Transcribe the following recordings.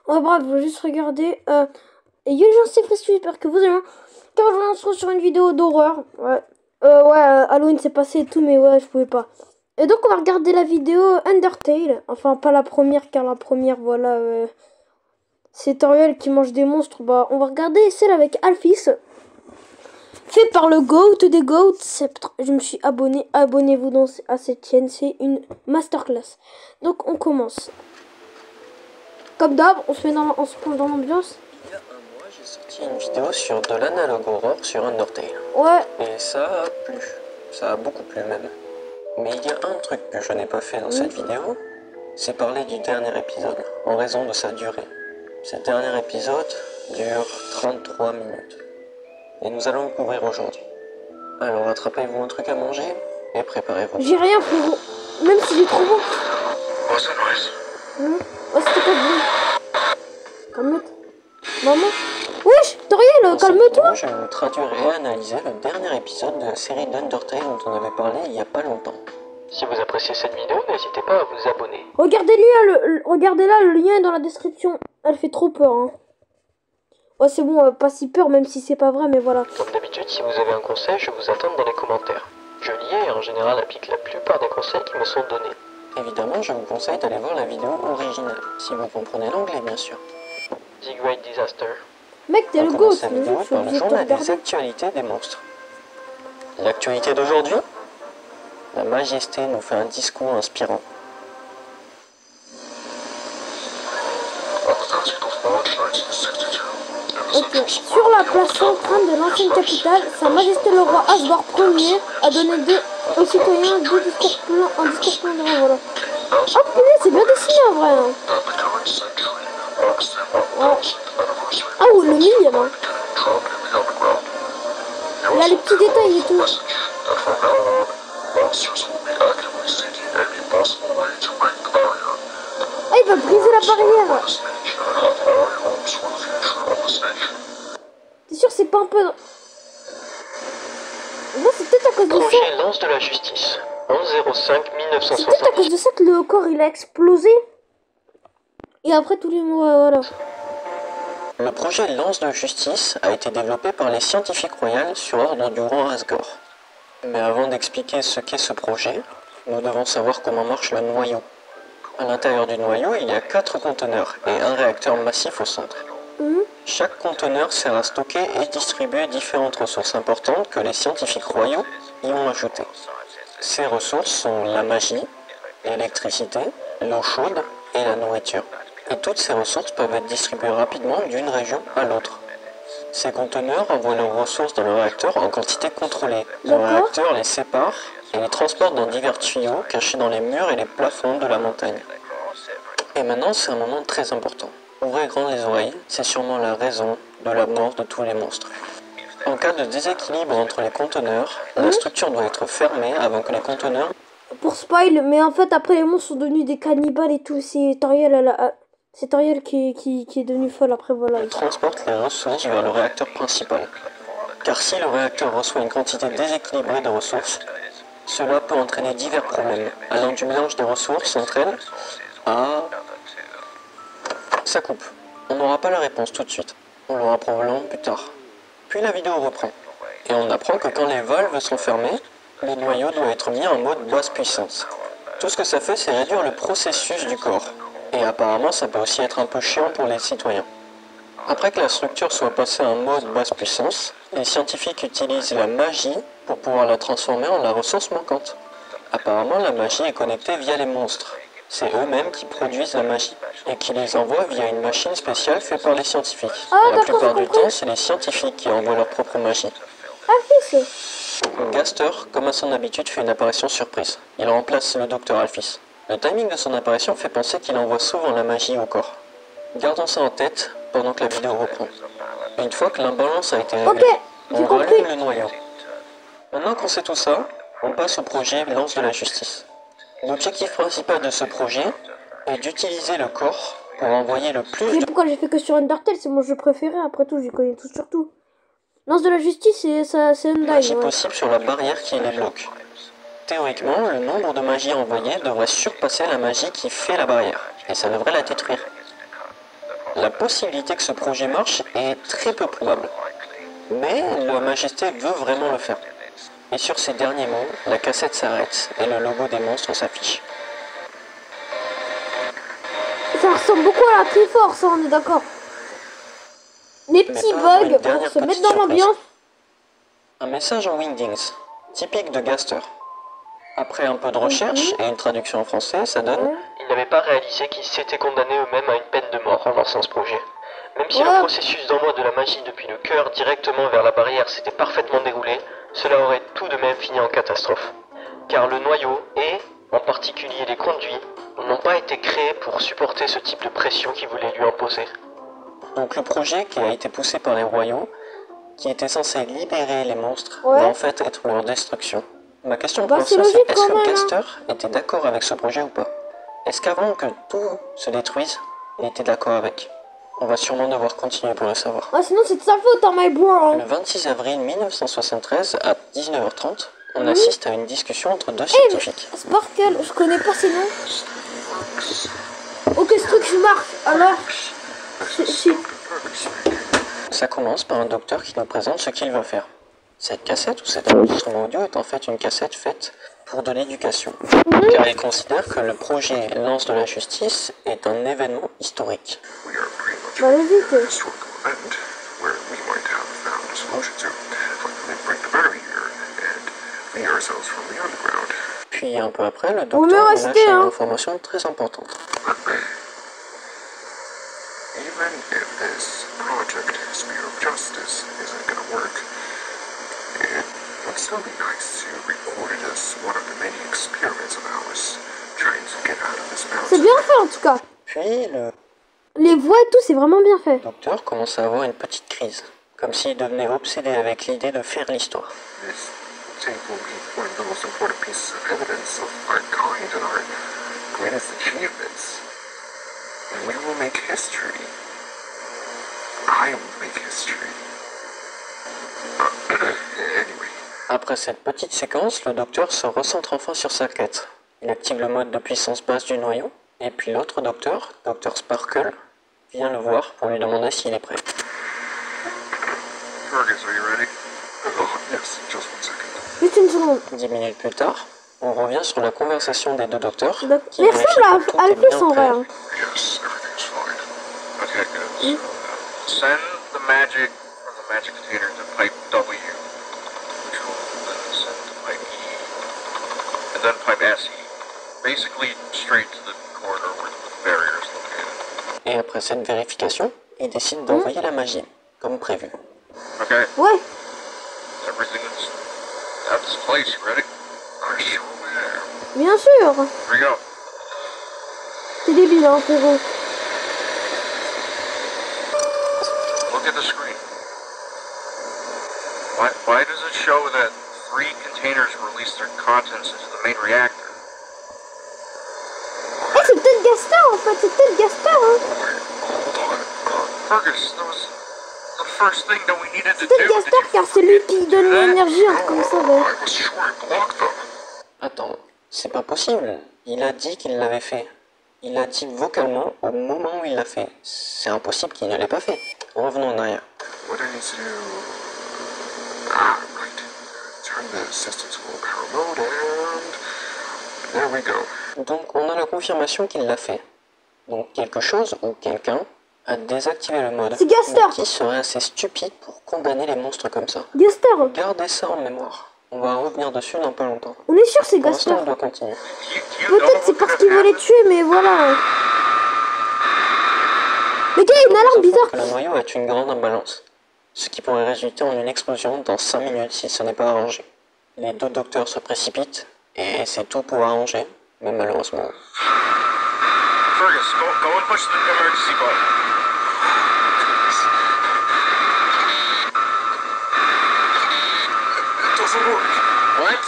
Ouais, bref, je vais juste regarder. Et yo les gens, c'est Fristy, j'espère que vous allez bien. Car aujourd'hui, on se retrouve sur une vidéo d'horreur. Ouais. Halloween s'est passé et tout, mais ouais, je pouvais pas. Et donc, on va regarder la vidéo Undertale. Enfin, pas la première, car la première, voilà. C'est Toriel qui mange des monstres. Bah, on va regarder celle avec Alphys. Fait par le GOAT des GOAT. Je me suis abonné. Abonnez-vous à cette chaîne. C'est une masterclass. Donc, on commence. Comme d'hab, on se plonge dans l'ambiance. Il y a un mois, j'ai sorti une vidéo sur de l'analogue horror sur Undertale. Ouais. Et ça a plu. Ça a beaucoup plu même. Mais il y a un truc que je n'ai pas fait dans cette vidéo, c'est parler du dernier épisode, en raison de sa durée. Ce dernier épisode dure 33 minutes. Et nous allons le couvrir aujourd'hui. Alors attrapez-vous un truc à manger et préparez-vous. J'ai rien, frérot. Même si j'ai trop bon. What's the noise? Oh, c'était quoi ce bruit? Calme-toi. Maman. Wesh, Toriel, calme-toi. Je vais vous traduire et analyser le dernier épisode de la série d'Undertale dont on avait parlé il n'y a pas longtemps. Si vous appréciez cette vidéo, n'hésitez pas à vous abonner. Regardez là, le lien est dans la description. Elle fait trop peur, hein. Ouais, c'est bon, pas si peur, même si c'est pas vrai, mais voilà. Comme d'habitude, si vous avez un conseil, je vous attends dans les commentaires. Je lis et en général applique la plupart des conseils qui me sont donnés. Évidemment, je vous conseille d'aller voir la vidéo originale, si vous comprenez l'anglais bien sûr. The Great Disaster. Mec, t'es On le commence GOAT, cette je vidéo suis par le obligé de te journal des regarder. actualités des monstres. L'actualité d'aujourd'hui? La Majesté nous fait un discours inspirant. Ok. Sur la place centrale de l'ancienne capitale, Sa Majesté le roi Asgore Ier a donné aux citoyens un discours plein de voilà. Oh punaise, c'est bien dessiné en vrai. Hein. Ouais. Ah oui, le milieu là. Il a les petits détails et tout. Ah, il va briser la barrière. T'es sûr c'est pas un peu... Non, c'est peut-être à cause de ça. Projet lance de la justice. 11/05/1960. C'est peut-être à cause de ça que le corps il a explosé. Et après tous les mots, voilà. Le projet lance de justice a été développé par les scientifiques royaux sur ordre du roi Asgore. Mais avant d'expliquer ce qu'est ce projet, nous devons savoir comment marche le noyau. À l'intérieur du noyau, il y a 4 conteneurs et un réacteur massif au centre. Chaque conteneur sert à stocker et distribuer différentes ressources importantes que les scientifiques royaux y ont ajoutées. Ces ressources sont la magie, l'électricité, l'eau chaude et la nourriture. Et toutes ces ressources peuvent être distribuées rapidement d'une région à l'autre. Ces conteneurs envoient leurs ressources dans le réacteur en quantité contrôlée. Le réacteur les sépare et les transporte dans divers tuyaux cachés dans les murs et les plafonds de la montagne. Et maintenant, c'est un moment très important. Ouvrez grand les oreilles, c'est sûrement la raison de la mort de tous les monstres. En cas de déséquilibre entre les conteneurs, la structure doit être fermée avant que les conteneurs... Pour spoil, mais en fait après les monstres sont devenus des cannibales et tout. C'est Toriel qui est devenu folle après, voilà. transportent les ressources vers le réacteur principal. Car si le réacteur reçoit une quantité déséquilibrée de ressources, cela peut entraîner divers problèmes, allant du mélange des ressources entre elles à... Ça coupe. On n'aura pas la réponse tout de suite. On l'aura probablement plus tard. Puis la vidéo reprend. Et on apprend que quand les valves sont fermées, le noyau doit être mis en mode basse puissance. Tout ce que ça fait, c'est réduire le processus du corps. Et apparemment, ça peut aussi être un peu chiant pour les citoyens. Après que la structure soit passée en mode basse puissance, les scientifiques utilisent la magie pour pouvoir la transformer en la ressource manquante. Apparemment, la magie est connectée via les monstres. C'est eux-mêmes qui produisent la magie et qui les envoient via une machine spéciale faite par les scientifiques. La plupart du temps, c'est les scientifiques qui envoient leur propre magie. Alphys. Gaster, comme à son habitude, fait une apparition surprise. Il remplace le docteur Alphys. Le timing de son apparition fait penser qu'il envoie souvent la magie au corps. Gardons ça en tête pendant que la vidéo reprend. Une fois que l'imbalance a été réglée, on rallume le noyau. Maintenant qu'on sait tout ça, on passe au projet lance de la justice. L'objectif principal de ce projet est d'utiliser le corps pour envoyer le plus Mais de... pourquoi j'ai fait que sur Undertale? C'est mon jeu préféré, après tout, j'y connais tout sur tout. Lance de la justice, c'est Undyne, magie ouais. possible sur la barrière qui les bloque. Théoriquement, le nombre de magies envoyées devrait surpasser la magie qui fait la barrière, et ça devrait la détruire. la possibilité que ce projet marche est très peu probable. Mais Leur Majesté veut vraiment le faire. Et sur ces derniers mots, la cassette s'arrête et le logo des monstres s'affiche. Ça ressemble beaucoup à la Triforce, on est d'accord. Les petits bugs pour se mettre dans l'ambiance. Un message en Wingdings, typique de Gaster. Après un peu de recherche et une traduction en français, ça donne « Ils n'avaient pas réalisé qu'ils s'étaient condamnés eux-mêmes à une peine de mort en lançant ce projet. Même si le processus d'envoi de la magie depuis le cœur directement vers la barrière s'était parfaitement déroulé, cela aurait tout de même fini en catastrophe. Car le noyau et, en particulier les conduits, n'ont pas été créés pour supporter ce type de pression qu'ils voulaient lui imposer. » Donc le projet qui a été poussé par les royaux, qui était censé libérer les monstres, va en fait être leur destruction. Ma question pour ça, c'est est-ce que Gaster était d'accord avec ce projet ou pas? Est-ce qu'avant que tout se détruise, il était d'accord avec? On va sûrement devoir continuer pour le savoir. Ah, sinon c'est de sa faute, hein, my bro. Le 26 avril 1973, à 19h30, on assiste à une discussion entre deux scientifiques. Sparkle, je connais pas ces noms. Ok, ce truc je marque, alors... Ça commence par un docteur qui nous présente ce qu'il veut faire. Cette cassette ou cet enregistrement audio est en fait une cassette faite pour de l'éducation, car il considère que le projet Lance de la Justice est un événement historique. Bah, vite. Puis un peu après, le docteur nous lâche une information très importante. Even if this project, Spear of Justice, isn't gonna work, it would still be nice to record it as one of the many experiments of ours, trying to get out of this mountain. C'est bien fait en tout cas. Puis les voix et tout, c'est vraiment bien fait. Le docteur commence à avoir une petite crise, comme s'il devenait obsédé avec l'idée de faire l'histoire. This tape will be one of the most important pieces of evidence of our kind and our greatest achievements. And we will make history. I will make history. Anyway. Après cette petite séquence, le docteur se recentre enfin sur sa quête. Il active le mode de puissance basse du noyau, et puis l'autre docteur, Dr Sparkle, vient le voir pour lui demander s'il est prêt. Fergus, are you ready? Oh, yes, just 1 second. Juste une seconde. 10 minutes plus tard, on revient sur la conversation des deux docteurs. Mais ressemble à Alphys en vrai. Hein. Yes, everything's fine. Okay, good. So, send the magic from the magic container to pipe W, which will then send to pipe E, and then pipe SE. Basically, straight to the corridor where the barrier is located. Et après cette vérification, il décide d'envoyer la magie, comme prévu. Okay. Ouais. Everything is at this place. You ready? I sure am. Bien sûr. Here we go. T'es débile, hein, frérot. Look at the screen. Why does it show that 3 containers release their contents into the main reactor? Eh, c'est peut-être Gaster en fait, c'est peut-être Gaster, hein. Hold on. Fergus, that was the first thing that we needed to do. C'est peut-être Gaster car c'est lui qui donne l'énergie, hein, comme ça. Ouais. I was sure I blocked them. Attends, c'est pas possible. Il a dit qu'il l'avait fait. Il l'a dit vocalement au moment où il l'a fait. C'est impossible qu'il ne l'ait pas fait. Revenons en arrière. What I need to do... Ah, right. Turn the system to low power mode and... There we go. Donc on a la confirmation qu'il l'a fait. Donc quelque chose ou quelqu'un a désactivé le mode. C'est Gaster. Mais qui serait assez stupide pour condamner les monstres comme ça? Gaster. Gardez ça en mémoire. On va revenir dessus dans pas longtemps. On est sûr c'est Pour Gaster. l'instant, on doit continuer. Peut-être c'est parce qu'il veut les tuer, mais voilà. Mais gars, il y a une alarme bizarre. Que le noyau est une grande imbalance, ce qui pourrait résulter en une explosion dans 5 minutes si ce n'est pas arrangé. Les deux docteurs se précipitent, et c'est tout pour arranger, mais malheureusement... Fergus, go and push the emergency button. It doesn't work. What?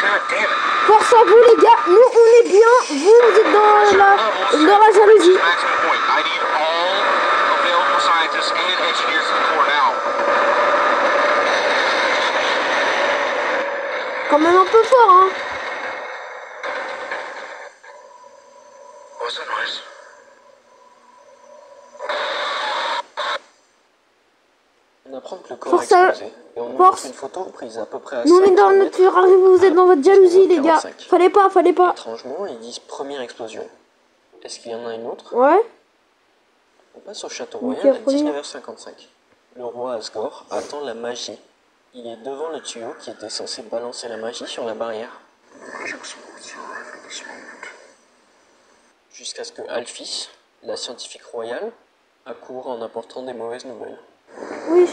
God damn it. Force à vous les gars, nous on est bien, vous êtes dans la jalousie. Maximum point. I need all available scientists and engineers in the core now. Quand même un peu fort, hein. What was that noise? ça. explosé. Et on nous Force. montre une photo prise à peu près à Nous on est 5 dans km notre arrive, vous êtes dans votre jalousie les gars. 45. Fallait pas, fallait pas. Étrangement, ils disent première explosion. Est-ce qu'il y en a une autre? Ouais. On passe au château Donc, royal à première. 19h55. Le roi Asgore attend la magie. Il est devant le tuyau qui était censé balancer la magie sur la barrière. Jusqu'à ce que Alphys, la scientifique royale, accourt en apportant des mauvaises nouvelles. Oui.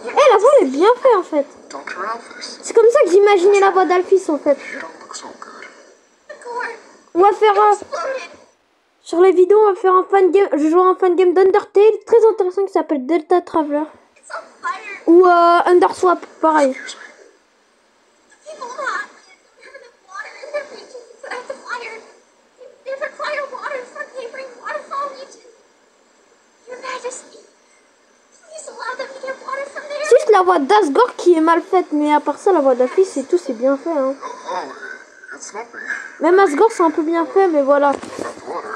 Eh, la voix elle est bien faite en fait. Dr. Alphys, C'est comme ça que j'imaginais la voix d'Alphys en fait. you don't look so good. On va faire sur les vidéos, on va faire un fan game. Je joue à un fan game d'Undertale très intéressant qui s'appelle Delta Traveler. Ou Underswap, pareil. Excuse me. C'est juste la voix d'Asgore qui est mal faite, mais à part ça, la voix d'Alphys et tout, c'est bien fait. Hein. Oh, it's nothing. Même Asgore, c'est un peu bien fait, mais voilà. About the water.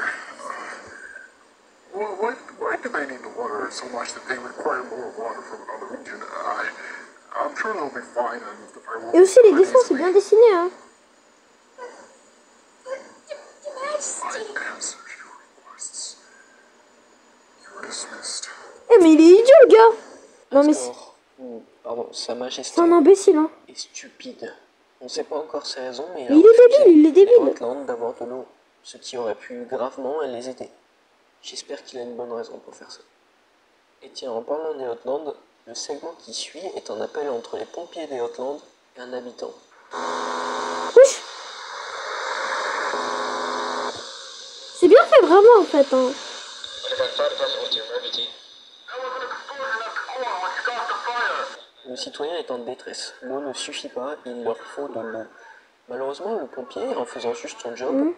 Why do they need the water so much that they require more water from another region? I'm sure they'll be fine and the fire won't Et aussi, les burn dessins, c'est easily. bien dessiné. Hein. I answered your requests. You're dismissed. Eh, mais il est idiot, le gars. Non, mais c'est Asgore, ou pardon, Sa Majesté, un imbécile. Hein. est stupide. On ne sait pas encore ses raisons, mais Il est débile, il est débile. Outland d'avoir de l'eau, ce qui aurait pu gravement les aider. J'espère qu'il a une bonne raison pour faire ça. Et tiens, en parlant des Outlands, le segment qui suit est un appel entre les pompiers des Outlands et un habitant. Wesh. C'est bien fait, vraiment, en fait. Hein. Le citoyen est en détresse. L'eau ne suffit pas, il leur faut de l'eau. Malheureusement, le pompier, en faisant juste son job,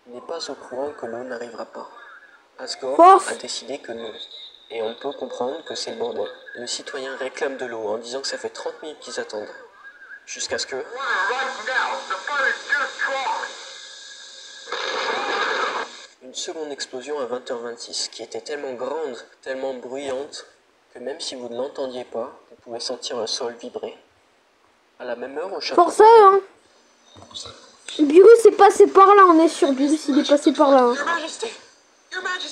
n'est pas au courant que l'eau n'arrivera pas. Asgore Force. a décidé que non. Et on peut comprendre que c'est le bordel. Le citoyen réclame de l'eau en disant que ça fait 30 minutes qu'ils attendent. Jusqu'à ce que... Une seconde explosion à 20h26, qui était tellement grande, tellement bruyante, que même si vous ne l'entendiez pas, vous pouvez sentir le sol vibrer. À la même heure, au château... Force, hein. Virus est passé par là, on est sûr. Virus, il est passé par là. Hein.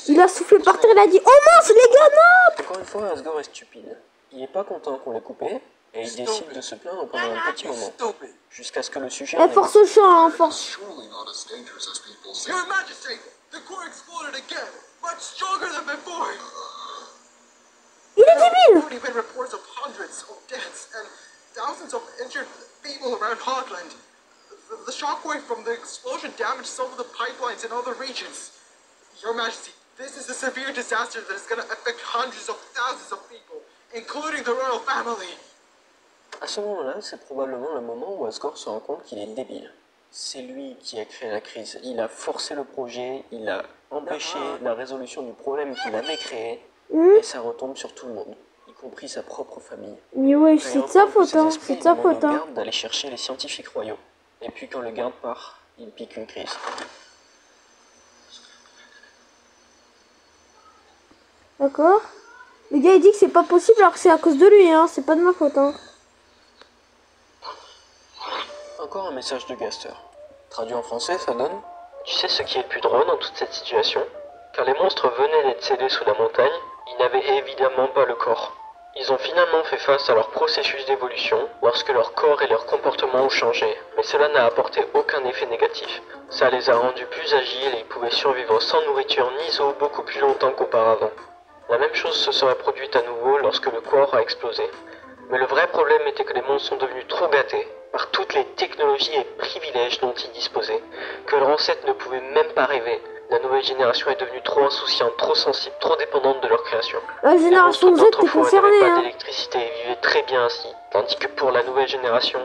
Il a soufflé par terre, il a dit « Oh mince, les gars, non !» Encore une fois, Asgore est stupide. Il n'est pas content qu'on l'ait coupé, et il décide de se plaindre pendant un petit moment. Jusqu'à ce que le sujet... Eh, force au champ, hein, force. Surely not as dangerous as people say. Your Majesty, the core exploded again, much stronger than before. Il est débile. Already been reports of hundreds of deaths and thousands of injured people around Hogland. The shockwave from the explosion damaged some of the pipelines in other regions. Your Majesty, this is a severe disaster that is going to affect hundreds of thousands of people, including the royal family. À ce moment-là, c'est probablement le moment où Asgore se rend compte qu'il est débile. C'est lui qui a créé la crise. Il a forcé le projet, il a empêché la résolution du problème qu'il avait créé, et ça retombe sur tout le monde, y compris sa propre famille. Mais ouais, c'est de sa faute, hein. C'est de sa faute, Il hein. garde d'aller chercher les scientifiques royaux. Et puis quand le garde part, il pique une crise. D'accord. Le gars, il dit que c'est pas possible alors que c'est à cause de lui, hein. C'est pas de ma faute, hein. Encore un message de Gaster. Traduit en français, ça donne: tu sais ce qui est le plus drôle dans toute cette situation? Quand les monstres venaient d'être scellés sous la montagne, ils n'avaient évidemment pas le corps. Ils ont finalement fait face à leur processus d'évolution lorsque leur corps et leur comportement ont changé, mais cela n'a apporté aucun effet négatif. Ça les a rendus plus agiles et ils pouvaient survivre sans nourriture ni eau beaucoup plus longtemps qu'auparavant. La même chose se serait produite à nouveau lorsque le corps a explosé. Mais le vrai problème était que les monstres sont devenus trop gâtés par toutes les technologies et privilèges dont ils disposaient, que leurs ancêtres ne pouvaient même pas rêver. La nouvelle génération est devenue trop insouciante, trop sensible, trop dépendante de leur création. La génération Z, t'es D'autrefois concerné, n'avaient pas hein. d'électricité et vivaient très bien ainsi, tandis que pour la nouvelle génération,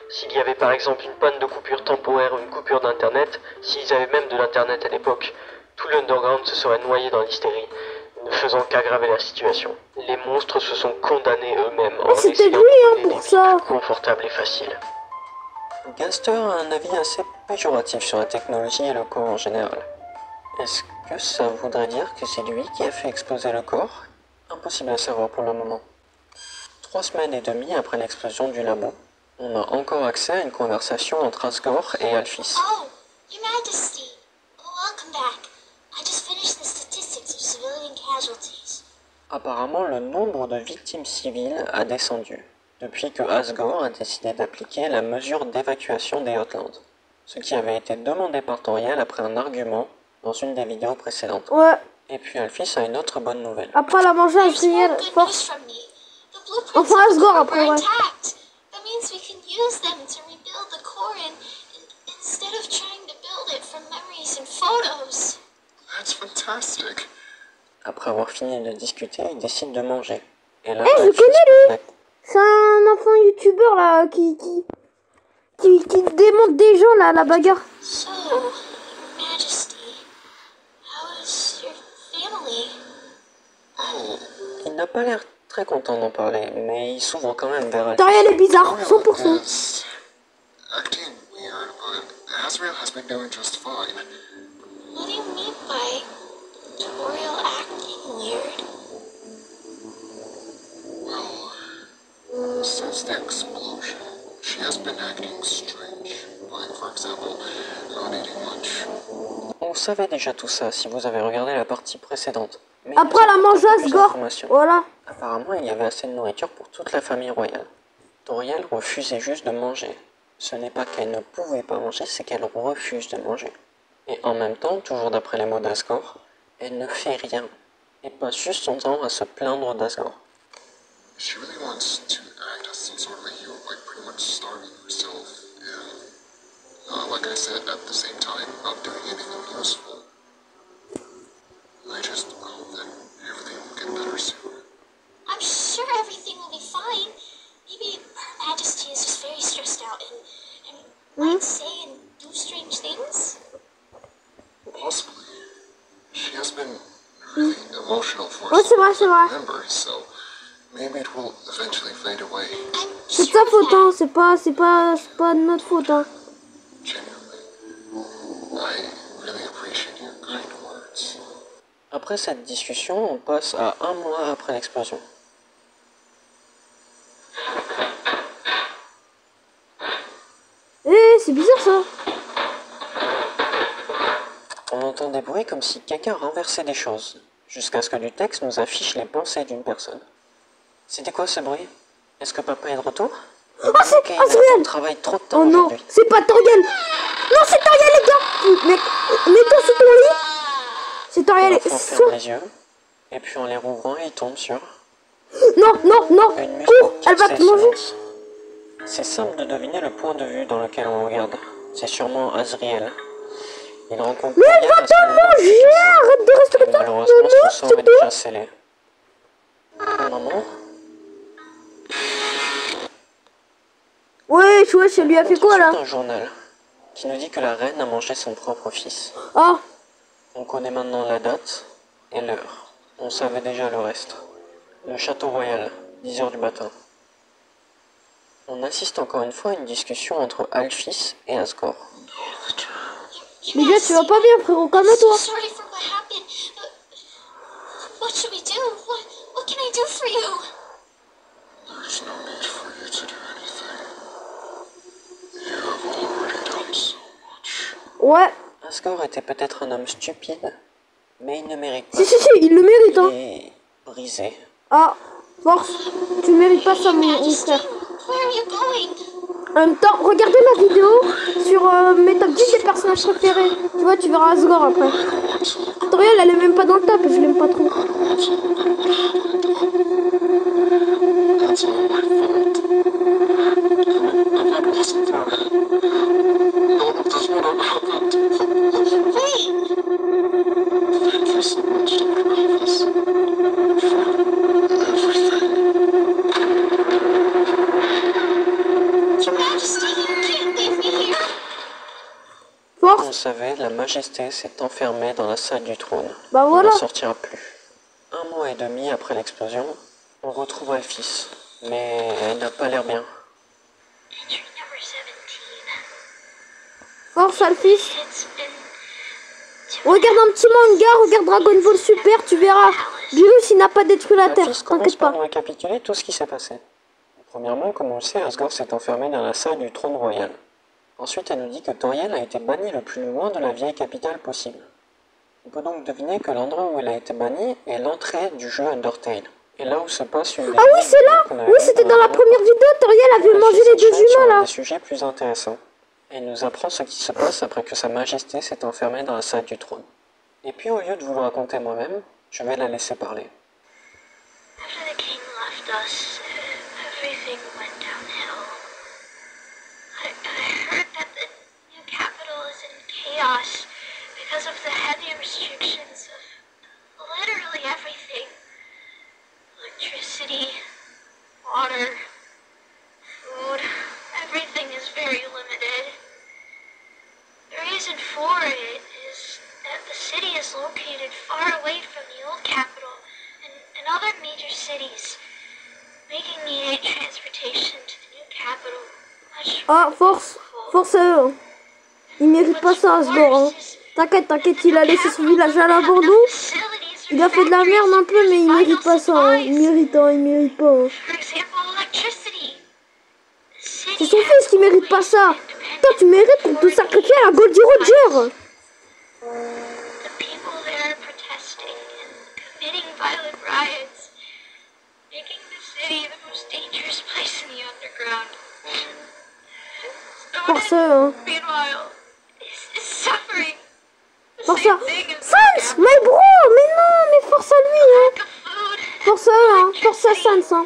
s'il y avait par exemple une panne de coupure temporaire ou une coupure d'internet, s'ils avaient même de l'internet à l'époque, tout l'underground se serait noyé dans l'hystérie, ne faisant qu'aggraver la situation. Les monstres se sont condamnés eux-mêmes en c'était essayant lui, hein, de mener pour des ça. vies plus confortables et faciles. Gaster a un avis assez péjoratif sur la technologie et le corps en général. Est-ce que ça voudrait dire que c'est lui qui a fait exploser le corps? Impossible à savoir pour le moment. 3 semaines et demie après l'explosion du labo, on a encore accès à une conversation entre Asgore et Alphys. Oh, Your Majesty. Welcome back. I just finished the statistics of civilian casualties. Apparemment, le nombre de victimes civiles a descendu depuis que Asgore a décidé d'appliquer la mesure d'évacuation des Hotlands, ce qui avait été demandé par Toriel après un argument dans une des vidéos précédentes. Ouais. Et puis Alphys a une autre bonne nouvelle. Après la manger, There's more Azriel, good news force. from me. The blueprints Enfin, of the Asgore core après, were ouais. intact. That means we can use them to rebuild the core instead of trying to build it from memories and photos. That's fantastic. Après avoir fini de discuter, ils décident de manger. Et là, je Alphys connais, pose C'est un enfant youtubeur là qui démonte des gens là à la bagarre. So, Your Majesty, how is your family? Oh, Il n'a pas l'air très content d'en parler, mais il s'ouvre quand même vers Alphys. Toriel est bizarre, 100%. is acting weird, but Azrael has been doing just fine. What do you mean by Toriel acting weird? Well, since the explosion, she has been acting strange. Like, for example, not eating much. On savait déjà tout ça si vous avez regardé la partie précédente. Mais Après il la nous apporte manger, un peu plus Asgore. d'informations. Voilà. Apparemment, il y avait assez de nourriture pour toute la famille royale. Toriel refusait juste de manger. Ce n'est pas qu'elle ne pouvait pas manger, c'est qu'elle refuse de manger. Et en même temps, toujours d'après les mots d'Asgore, elle ne fait rien. Et passe juste son temps à se plaindre d'Asgore. She really wants to act as some sort of a hero by pretty much starving herself. And, like I said, at the same time, not doing anything useful. I just hope that everything will get better soon. I'm sure everything will be fine. Maybe Her Majesty is just very stressed out and might say and do strange things. Possibly. She has been really emotional for Ouais, us c'est vrai, c'est vrai. remember, so maybe it will eventually fade away. I'm C'est de sure sa faute, of that. hein. C'est pas de notre faute, hein. Genuinely. I really appreciate your kind words. Après cette discussion, on passe à 1 mois après l'explosion. Eh, c'est bizarre ça. On entend des bruits comme si quelqu'un renversait des choses, jusqu'à ce que du texte nous affiche les pensées d'une personne. C'était quoi ce bruit? Est-ce que papa est de retour? Oh, c'est Ok, Azriel. on travaille trop de temps Oh non, aujourd'hui. c'est pas Toriel. Non, c'est Toriel, les gars. Mec, mets-toi sous ton lit. C'est Toriel. L'enfant ferme les yeux, et puis en les rouvrant, il tombe sur Non, non, non. une musette Cours, qui elle va fait te manger. silence. C'est simple de deviner le point de vue dans lequel on regarde. C'est sûrement Azriel. Il rencontre Mais elle Toriel va à te ce moment. manger. Arrête de rester Et comme ça. malheureusement, Non, son sort c'est est tout. déjà scellé. Maman, Wesh, wesh, elle lui a fait quoi là? ensuite un journal qui nous dit que la reine a mangé son propre fils. Ah, On connaît maintenant la date et l'heure. On savait déjà le reste. Le château royal, 10 h du matin. On assiste encore une fois à une discussion entre Alphys et Asgore. Your les gars, tu vas Majesty, pas bien, frérot, I'm calme-toi. so sorry for what happened. What should we do? What can I do for you? There's no need for you to do anything. You have already done so much. Ouais, Asgore était peut-être un homme stupide, mais il ne mérite pas. si, si, si, il le mérite, hein. Il est brisé. Ah, force, tu mérites pas ça, Your mon Majesty, frère. where are you going? En même temps, regardez ma vidéo sur mes top 10 des personnages préférés. Tu vois, tu verras Asgore après. Toriel, elle est même pas dans le top, je l'aime pas trop. That's all my fault. That wasn't for me. None of this would have happened. Wait, Thank you so much, Dr. Alphys, for everything. Your Majesty, you can't leave me here. On Force, le savait, la majesté s'est enfermée dans la salle du trône. bah Elle voilà. ne sortira plus. 1 mois et demi après l'explosion, on retrouve Alphys. Mais elle n'a pas l'air bien. Entry number 17. Force, Alphys. It's been Regarde un petit manga, regarde Dragon Ball Super, tu verras. Virus, il n'a pas détruit la Terre, Fils commence t'inquiète par pas. nous récapituler tout ce qui s'est passé. Premièrement, comme on le sait, Asgore s'est enfermé dans la salle du trône royal. Ensuite, elle nous dit que Toriel a été banni le plus loin de la vieille capitale possible. On peut donc deviner que l'endroit où elle a été bannie est l'entrée du jeu Undertale. Et là où se passe une des Ah oui, c'est là. Oui, c'était dans la première vidéo, Toriel avait mangé les deux humains là. Des sujets plus intéressants. Elle nous apprend ce qui se passe après que Sa Majesté s'est enfermée dans la salle du trône. Et puis au lieu de vous le raconter moi-même, je vais la laisser parler. After the king left us, everything went downhill. I heard that the new capital is in chaos because of the heavy restrictions of literally everything. Electricity, water, food, everything is very limited. The reason for it is that the city is located far away from the old capital and other major cities, making the air transportation to the new capital much Ah, force à eux. Hein. Il mérite pas ça, Asgore. Hein. T'inquiète, il a laissé son village à l'abandon. Il a fait de la merde un peu, mais il mérite pas ça. Hein. Il mérite pas. Hein. C'est son fils qui mérite pas ça. Toi, tu mérites qu'on te sacrifie à la Goldie Roger. The people there are protesting and committing violent riots, making the city the most dangerous place in the underground. Force à eux. Hein. Meanwhile, is suffering. Force à... Sans, my bro. Mais non, mais force à lui. Hein. Force à eux. Hein. Force à Sans. Hein.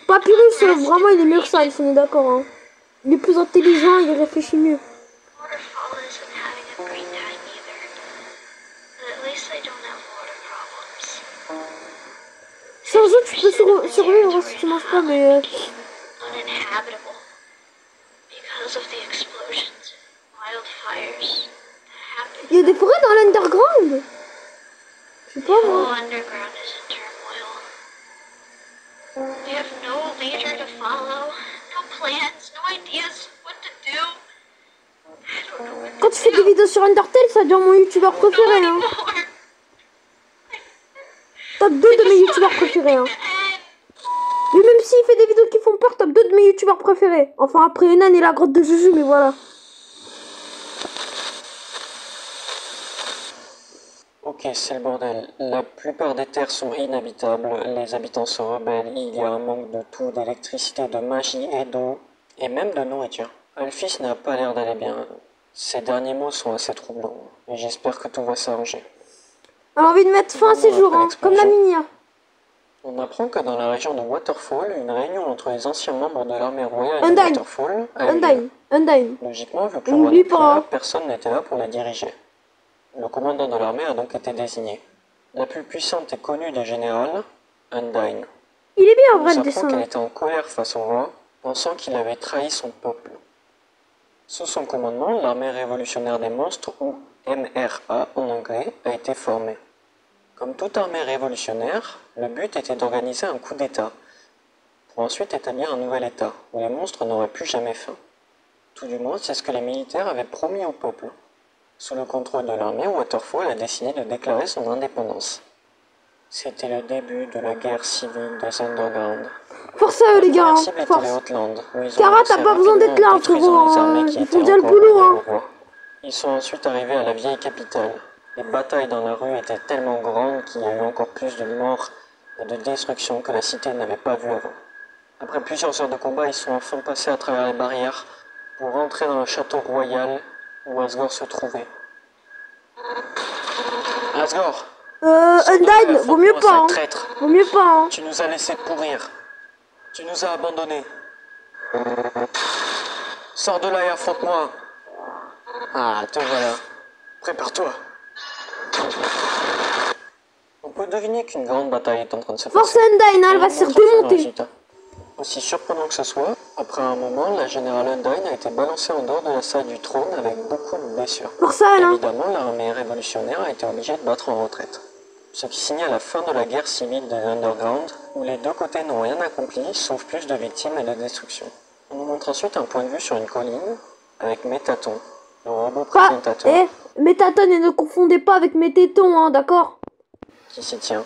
Papyrus, vraiment, il est mieux que Sans, on est d'accord. Hein. Il est plus intelligent, il réfléchit mieux. Waterfall isn't having a great time either. But at least I don't have water problems. Sans eux, tu peux survivre si tu manges pas, mais... Uninhabitable because of the explosions and wildfires that happen. Il y a des forêts dans l'underground. Je sais pas, The moi. whole underground is in turmoil. We have no leader to follow, no plans, no ideas what to do. I don't know what Quand tu fais des vidéos sur Undertale, ça devient mon youtubeur préféré. Hein. anymore. Top 2 de mes youtubeurs préférés. Hein. Mais même s'il fait des vidéos qui font peur, top 2 de mes youtubeurs préférés. Enfin, après Enan et la grotte de Juju, mais voilà. Ok, c'est le bordel. La plupart des terres sont inhabitables, les habitants se rebellent, il y a un manque de tout, d'électricité, de magie et d'eau, et même de nourriture. Alphys n'a pas l'air d'aller bien. Ces derniers mots sont assez troublants, et j'espère que tout va s'arranger. Elle a envie de mettre fin à ses jours, hein, comme la Minia. On apprend que dans la région de Waterfall, une réunion entre les anciens membres de l'armée royale de Undyne. Waterfall a eu lieu. Undyne. Logiquement, vu que le On roi n'oublie n'est plus pas. là, personne n'était là pour les diriger. Le commandant de l'armée a donc été désigné. La plus puissante et connue des générales, Undyne. Il est bien en On vrai le apprend dessin. qu'elle était en colère face au roi, pensant qu'il avait trahi son peuple. Sous son commandement, l'armée révolutionnaire des monstres, ou MRA en anglais, a été formée. Comme toute armée révolutionnaire, le but était d'organiser un coup d'État, pour ensuite établir un nouvel État, où les monstres n'auraient plus jamais faim. Tout du moins, c'est ce que les militaires avaient promis au peuple. Sous le contrôle de l'armée, Waterfall a décidé de déclarer son indépendance. C'était le début de la guerre civile des Underground. Force à eux les gars, La hein. cible était Force. les Hautes-Landes, où ils ont Cara, avancé t'as pas besoin d'être là, rapidement en détruisant frérot, les hein. armées qui Ils étaient font déjà le encore boulot, liées hein. au roi. Ils sont ensuite arrivés à la vieille capitale. Les batailles dans la rue étaient tellement grandes qu'il y a eu encore plus de morts et de destruction que la cité n'avait pas vu avant. Après plusieurs heures de combat, ils sont enfin passés à travers les barrières pour rentrer dans le château royal où Asgore se trouvait. Asgore! Undyne, vaut mieux pas, hein. Traître! Vaut mieux pas, hein. Tu nous as laissé pourrir. Tu nous as abandonnés. Sors de là et affronte-moi. Ah, te voilà. Prépare-toi. On peut deviner qu'une grande bataille est en train de se Force passer. Undyne, hein, elle Et va on se montre le remonter. résultat. Aussi surprenant que ce soit, après un moment, la générale Undyne a été balancée en dehors de la salle du trône avec beaucoup de blessures. Force à elle, hein. Évidemment, l'armée révolutionnaire a été obligée de battre en retraite. Ce qui signale la fin de la guerre civile des Underground, où les deux côtés n'ont rien accompli, sauf plus de victimes et de destruction. On nous montre ensuite un point de vue sur une colline, avec Métaton, le robot Quoi? présentateur. Métaton, et ne confondez pas avec mes tétons, hein, d'accord? qui s'y tient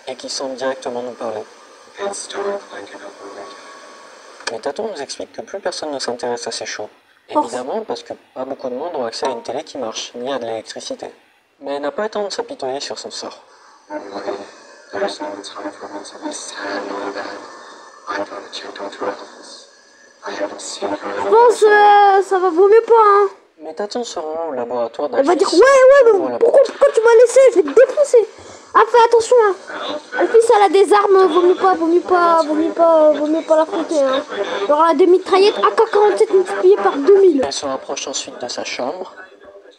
et qui semble directement nous parler. It's dark like an overrated. Mais Taton nous explique que plus personne ne s'intéresse à ces shows. Force. Évidemment parce que pas beaucoup de monde ont accès à une télé qui marche, ni à de l'électricité. Mais elle n'a pas le temps de s'apitoyer sur son sort. Anyway, there's no time for me to be sad or bad. I gotta check Dr. Elvis. I haven't seen her Je in a pense ça va vaut mieux pas, hein. Mais Taton se rend au laboratoire Elle va dire d'Alphys. ouais, mais Voilà. pourquoi tu m'as laissé? Je vais te défoncer. Ah, fais attention, hein. Alphys, elle a des armes, vaut mieux pas l'affronter, hein. Alors, elle a des mitraillettes AK-47 multipliées par 2000. Elle se rapproche ensuite de sa chambre,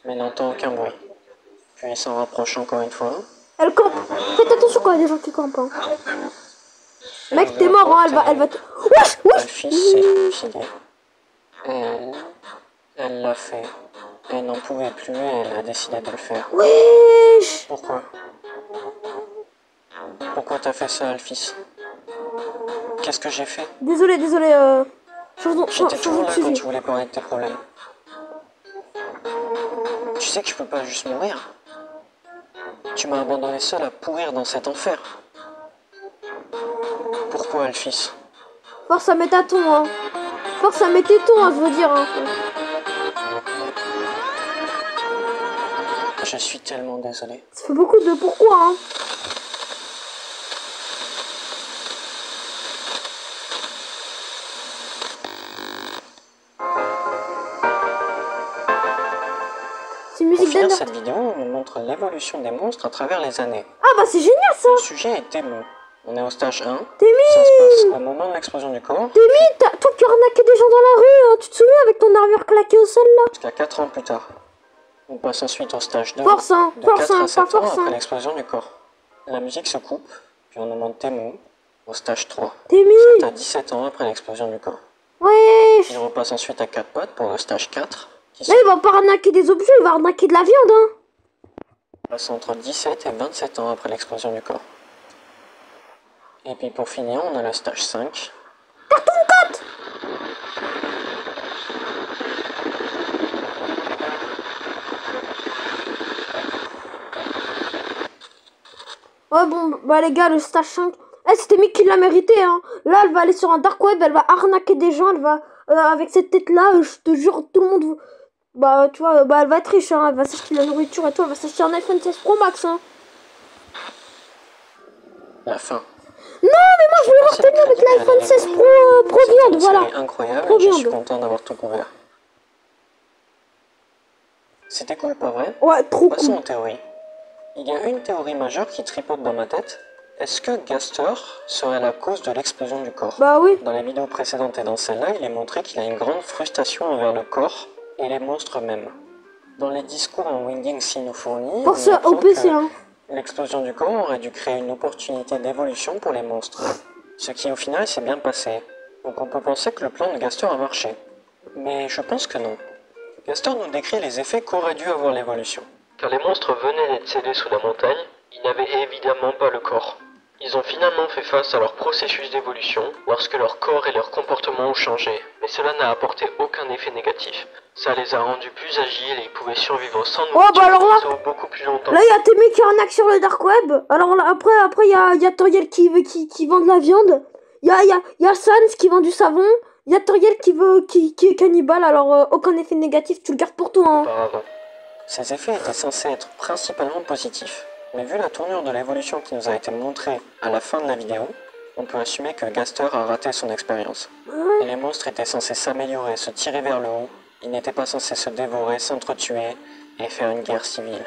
mais n'entend aucun bruit. Puis elle s'en rapproche encore une fois. Elle campe. Faites attention quand il y a des gens qui campent, hein. Mec, t'es mort, hein. Elle va te... Wesh, wesh. Alphys s'est suicidée. Elle l'a fait. Elle n'en pouvait plus et elle a décidé de le faire. Wesh. Pourquoi? Pourquoi t'as fait ça, Alphys? Qu'est-ce que j'ai fait? Désolé, changeons J'étais toujours de là quand sujet. tu voulais parler de tes problèmes. Tu sais que je peux pas juste mourir. Tu m'as abandonné seul à pourrir dans cet enfer. Pourquoi, Alphys? Force à mes tâtons, hein. Force à mes tétons, hein, je veux dire, hein. Je suis tellement désolé. Ça fait beaucoup de pourquoi, hein. C'est une Pour musique finir d'Ender. cette vidéo, on nous montre l'évolution des monstres à travers les années. Ah bah c'est génial ça. Le sujet est Temu. On est au stage 1. Temu. Ça se passe au moment de l'explosion du corps, Temu, toi qui arnaquais des gens dans la rue, hein. Tu te souviens avec ton armure claquée au sol là? jusqu'à 4 ans plus tard. On passe ensuite au stage 2, Force, hein, de force, 4 hein, à pas 7 ans force, après hein. l'explosion du corps. La musique se coupe, puis on nous montre Temu au stage 3. Temu. À 17 ans après l'explosion du corps. Wesh. Il repasse ensuite à 4 pattes pour le stage 4, qui Là il va pas arnaquer des objets, il va arnaquer de la viande, hein. se passe entre 17 et 27 ans après l'explosion du corps. Et puis pour finir, on a le stage 5. Ouais bon, bah les gars, le stage 5, c'était Mickey qui l'a mérité, hein. Là elle va aller sur un dark web, elle va arnaquer des gens, elle va, avec cette tête là, je te jure, tout le monde, bah tu vois, bah elle va être riche, hein. Elle va s'acheter de la nourriture et tout, elle va s'acheter un iPhone 16 Pro Max, hein. La fin. Non mais moi je voulais voir Temu avec l'iPhone 16 Pro viande, voilà. C'est incroyable, Trop et je viande. suis content d'avoir tout couvert. C'était cool, pas vrai? Ouais, trop Passons cool. aux théories. Il y a une théorie majeure qui tripote dans ma tête. Est-ce que Gaster serait la cause de l'explosion du corps? Bah oui. Dans les vidéos précédentes et dans celle-là, il est montré qu'il a une grande frustration envers le corps et les monstres mêmes. Dans les discours en Winging s'il nous fournit, Force on apprend au PC, que hein. l'explosion du corps aurait dû créer une opportunité d'évolution pour les monstres. Ce qui au final s'est bien passé. Donc on peut penser que le plan de Gaster a marché. Mais je pense que non. Gaster nous décrit les effets qu'aurait dû avoir l'évolution. Car les monstres venaient d'être scellés sous la montagne, ils n'avaient évidemment pas le corps. Ils ont finalement fait face à leur processus d'évolution lorsque leur corps et leur comportement ont changé, mais cela n'a apporté aucun effet négatif. Ça les a rendus plus agiles et ils pouvaient survivre sans nourriture bah alors là- beaucoup plus longtemps. Là il y a Temu qui arnaque sur le dark web. Alors là, après il y a Toriel qui vend de la viande. Il y a Sans qui vend du savon. Il y a Toriel qui est cannibale. Alors aucun effet négatif, tu le gardes pour toi, hein. Auparavant. Ces effets étaient censés être principalement positifs, mais vu la tournure de l'évolution qui nous a été montrée à la fin de la vidéo, on peut assumer que Gaster a raté son expérience. Ouais. Les monstres étaient censés s'améliorer, se tirer vers le haut, ils n'étaient pas censés se dévorer, s'entretuer et faire une guerre civile.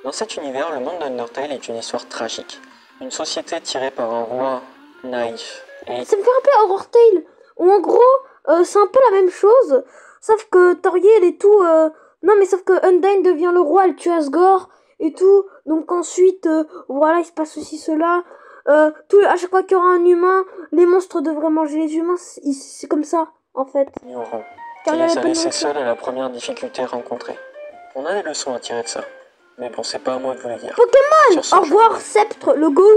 Dans cet univers, le monde d'Undertale est une histoire tragique. Une société tirée par un roi naïf et Ça me fait rappeler Horror Tale, où en gros, c'est un peu la même chose, sauf que Toriel et tout... Non, mais sauf que Undyne devient le roi, elle tue Asgore et tout. Donc ensuite, voilà, il se passe ceci, cela. À chaque fois qu'il y aura un humain, les monstres devraient manger les humains. C'est comme ça, en fait. ignorants, Car qui il y a les pas a de laissés nourriture. seuls à la première difficulté rencontrée. On a des leçons à tirer de ça, mais bon, c'est pas à moi de vous les dire. Pokémon, Sur ce, au je- revoir, Sceptre, le go.